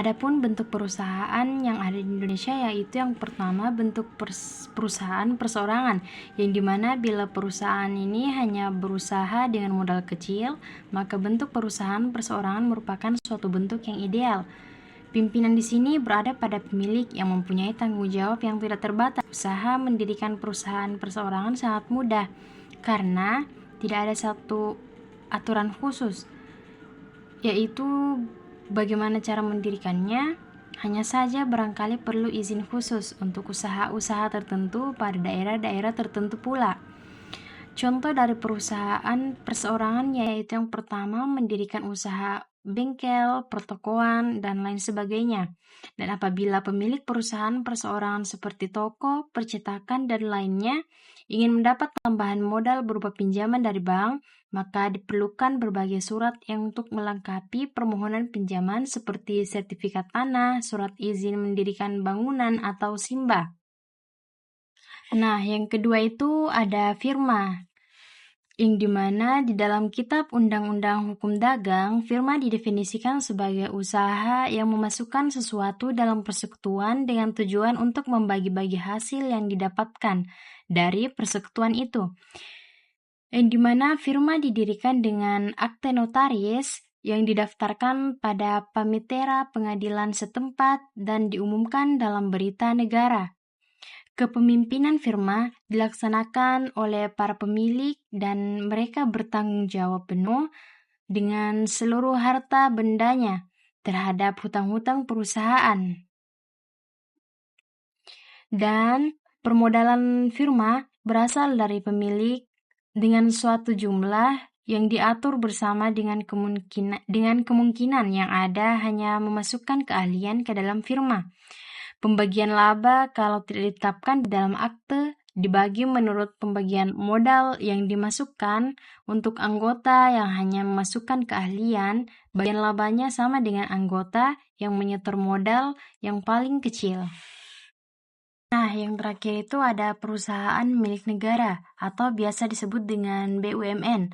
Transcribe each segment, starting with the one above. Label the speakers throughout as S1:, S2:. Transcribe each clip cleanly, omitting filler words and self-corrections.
S1: Adapun bentuk perusahaan yang ada di Indonesia yaitu yang pertama bentuk perusahaan perseorangan, yang dimana bila perusahaan ini hanya berusaha dengan modal kecil, maka bentuk perusahaan perseorangan merupakan suatu bentuk yang ideal. Pimpinan di sini berada pada pemilik yang mempunyai tanggung jawab yang tidak terbatas. Usaha mendirikan perusahaan perseorangan sangat mudah karena tidak ada satu aturan khusus, yaitu bagaimana cara mendirikannya. Hanya saja barangkali perlu izin khusus untuk usaha-usaha tertentu pada daerah-daerah tertentu pula. Contoh dari perusahaan perseorangan yaitu yang pertama mendirikan usaha bengkel, pertokoan, dan lain sebagainya. Dan apabila pemilik perusahaan perseorangan seperti toko, percetakan, dan lainnya ingin mendapat tambahan modal berupa pinjaman dari bank, maka diperlukan berbagai surat yang untuk melengkapi permohonan pinjaman seperti sertifikat tanah, surat izin mendirikan bangunan, atau SIMBA. Nah, yang kedua itu ada firma, yang dimana di dalam Kitab Undang-Undang Hukum Dagang, firma didefinisikan sebagai usaha yang memasukkan sesuatu dalam persekutuan dengan tujuan untuk membagi-bagi hasil yang didapatkan dari persekutuan itu. Yang dimana firma didirikan dengan akte notaris yang didaftarkan pada pamitera pengadilan setempat dan diumumkan dalam berita negara. Kepemimpinan firma dilaksanakan oleh para pemilik dan mereka bertanggung jawab penuh dengan seluruh harta bendanya terhadap hutang-hutang perusahaan. Dan permodalan firma berasal dari pemilik dengan suatu jumlah yang diatur bersama dengan kemungkinan yang ada hanya memasukkan keahlian ke dalam firma. Pembagian laba kalau tidak ditetapkan di dalam akte dibagi menurut pembagian modal yang dimasukkan. Untuk anggota yang hanya memasukkan keahlian, bagian labanya sama dengan anggota yang menyetor modal yang paling kecil. Nah, yang terakhir itu ada perusahaan milik negara atau biasa disebut dengan BUMN.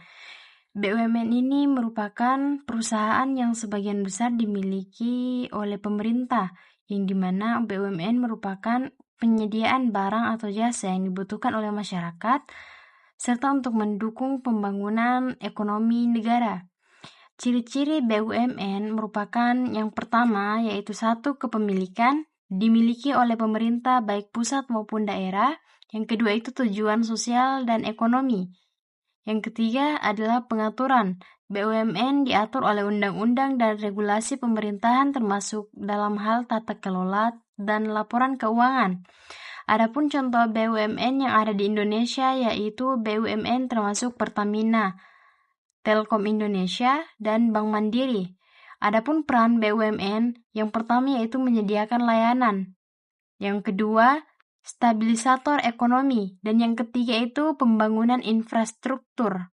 S1: BUMN ini merupakan perusahaan yang sebagian besar dimiliki oleh pemerintah, yang dimana BUMN merupakan penyediaan barang atau jasa yang dibutuhkan oleh masyarakat, serta untuk mendukung pembangunan ekonomi negara. Ciri-ciri BUMN merupakan yang pertama yaitu satu, kepemilikan, dimiliki oleh pemerintah baik pusat maupun daerah. Yang kedua itu tujuan sosial dan ekonomi. Yang ketiga adalah pengaturan. BUMN diatur oleh undang-undang dan regulasi pemerintahan termasuk dalam hal tata kelola dan laporan keuangan. Adapun contoh BUMN yang ada di Indonesia yaitu BUMN termasuk Pertamina, Telkom Indonesia, dan Bank Mandiri. Adapun peran BUMN yang pertama yaitu menyediakan layanan. Yang kedua, stabilisator ekonomi, dan yang ketiga itu pembangunan infrastruktur.